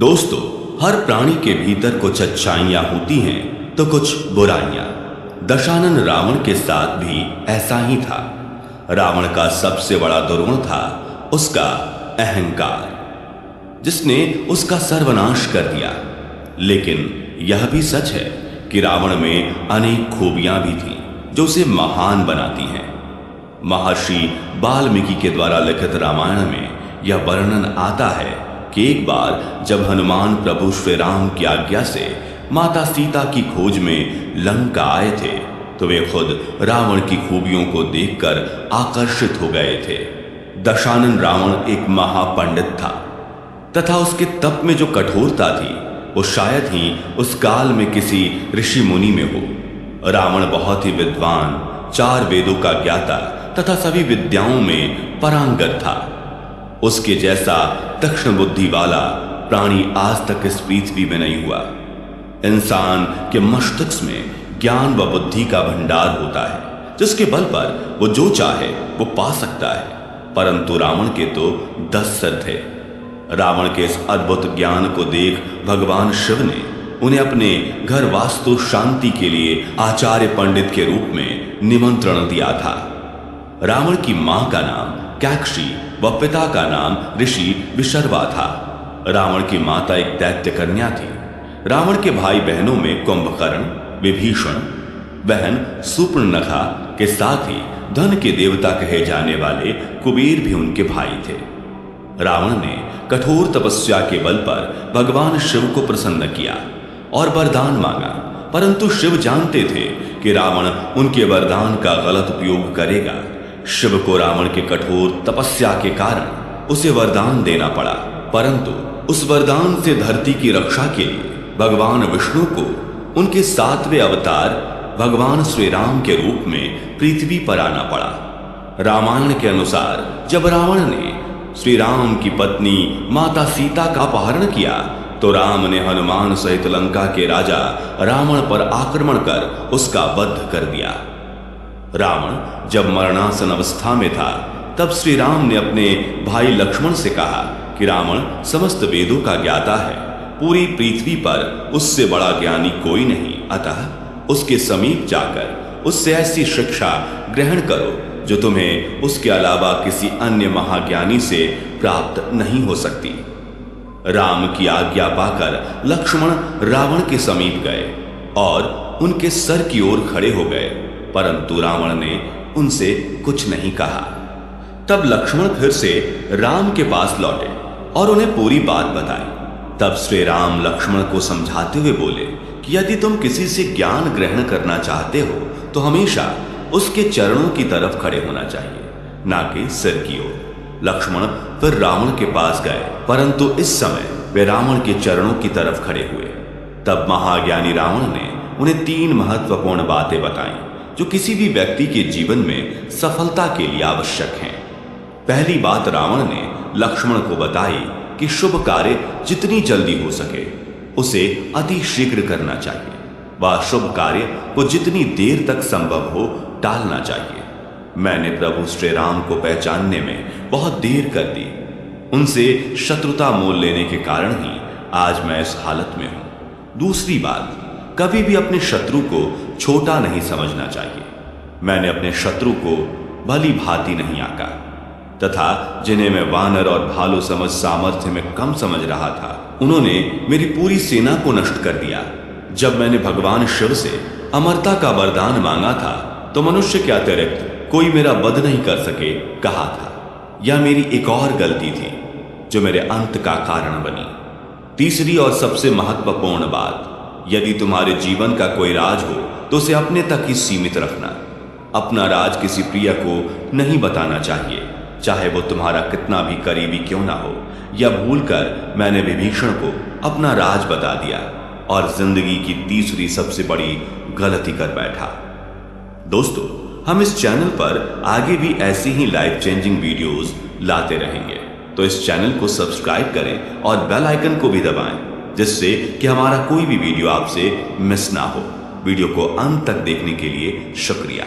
दोस्तों, हर प्राणी के भीतर कुछ अच्छाइयां होती हैं तो कुछ बुराइयां। दशानन रावण के साथ भी ऐसा ही था। रावण का सबसे बड़ा दुर्गुण था उसका अहंकार, जिसने उसका सर्वनाश कर दिया। लेकिन यह भी सच है कि रावण में अनेक खूबियां भी थीं जो उसे महान बनाती हैं। महर्षि वाल्मीकि के द्वारा लिखित रामायण में यह वर्णन आता है कि एक बार जब हनुमान प्रभु श्री राम की आज्ञा से माता सीता की खोज में लंका आए थे तो वे खुद रावण की खूबियों को देखकर आकर्षित हो गए थे। दशानन रावण एक महापंडित था तथा उसके तप में जो कठोरता थी वो शायद ही उस काल में किसी ऋषि मुनि में हो। रावण बहुत ही विद्वान, 4 वेदों का ज्ञाता तथा सभी विद्याओं में पारंगत था। उसके जैसा तीक्ष्ण बुद्धि वाला प्राणी आज तक इस पृथ्वी में नहीं हुआ। इंसान के मस्तिष्क में ज्ञान व बुद्धि का भंडार होता है जिसके बल पर वो जो चाहे वो पा सकता है, परंतु रावण के तो 10 सिर थे। रावण के इस अद्भुत ज्ञान को देख भगवान शिव ने उन्हें अपने घर वास्तु शांति के लिए आचार्य पंडित के रूप में निमंत्रण दिया था। रावण की मां का नाम कैकशी व पिता का नाम ऋषि विशर्वा था। रावण की माता एक दैत्य कन्या थी। रावण के भाई बहनों में कुंभकर्ण, विभीषण, बहन सुपर्णखा के साथ ही धन के देवता कहे जाने वाले कुबेर भी उनके भाई थे। रावण ने कठोर तपस्या के बल पर भगवान शिव को प्रसन्न किया और वरदान मांगा, परंतु शिव जानते थे कि रावण उनके वरदान का गलत उपयोग करेगा। शिव को रावण के कठोर तपस्या के कारण उसे वरदान देना पड़ा, परंतु उस वरदान से धरती की रक्षा के लिए भगवान विष्णु को उनके 7वें अवतार भगवान श्री राम के रूप में पृथ्वी पर आना पड़ा। रामायण के अनुसार जब रावण ने श्री राम की पत्नी माता सीता का अपहरण किया तो राम ने हनुमान सहित लंका के राजा रावण पर आक्रमण कर उसका वध कर दिया। रावण जब मरणासन अवस्था में था तब श्री राम ने अपने भाई लक्ष्मण से कहा कि रावण समस्त वेदों का ज्ञाता है, पूरी पृथ्वी पर उससे बड़ा ज्ञानी कोई नहीं, अतः उसके समीप जाकर उससे ऐसी शिक्षा ग्रहण करो जो तुम्हें उसके अलावा किसी अन्य महाज्ञानी से प्राप्त नहीं हो सकती। राम की आज्ञा पाकर लक्ष्मण रावण के समीप गए और उनके सर की ओर खड़े हो गए, परंतु रावण ने उनसे कुछ नहीं कहा। तब लक्ष्मण फिर से राम के पास लौटे और उन्हें पूरी बात बताई। तब श्री राम लक्ष्मण को समझाते हुए बोले कि यदि तुम किसी से ज्ञान ग्रहण करना चाहते हो तो हमेशा उसके चरणों की तरफ खड़े होना चाहिए, ना कि सिर की ओर। लक्ष्मण फिर रावण के पास गए, परंतु इस समय वे रावण के चरणों की तरफ खड़े हुए। तब महाज्ञानी रावण ने उन्हें 3 महत्वपूर्ण बातें बताई जो किसी भी व्यक्ति के जीवन में सफलता के लिए आवश्यक हैं। पहली बात रावण ने लक्ष्मण को बताई कि शुभ कार्य जितनी जल्दी हो सके उसे अति शीघ्र करना चाहिए, वह शुभ कार्य को जितनी देर तक संभव हो टालना चाहिए। मैंने प्रभु श्री राम को पहचानने में बहुत देर कर दी। उनसे शत्रुता मोल लेने के कारण ही आज मैं इस हालत में हूं। दूसरी बात, कभी भी अपने शत्रु को छोटा नहीं समझना चाहिए। मैंने अपने शत्रु को भली भांति नहीं आंका तथा जिन्हें मैं वानर और भालू समझ सामर्थ्य में कम समझ रहा था, उन्होंने मेरी पूरी सेना को नष्ट कर दिया। जब मैंने भगवान शिव से अमरता का वरदान मांगा था तो मनुष्य के अतिरिक्त कोई मेरा वध नहीं कर सके कहा था। यह मेरी एक और गलती थी जो मेरे अंत का कारण बनी। तीसरी और सबसे महत्वपूर्ण बात, यदि तुम्हारे जीवन का कोई राज हो तो उसे अपने तक ही सीमित रखना। अपना राज किसी प्रिय को नहीं बताना चाहिए, चाहे वो तुम्हारा कितना भी करीबी क्यों ना हो। या भूलकर मैंने विभीषण को अपना राज बता दिया और जिंदगी की तीसरी सबसे बड़ी गलती कर बैठा। दोस्तों, हम इस चैनल पर आगे भी ऐसी ही लाइफ चेंजिंग वीडियोस लाते रहेंगे, तो इस चैनल को सब्सक्राइब करें और बेल आइकन को भी दबाएं, जिससे कि हमारा कोई भी वीडियो आपसे मिस ना हो। वीडियो को अंत तक देखने के लिए शुक्रिया।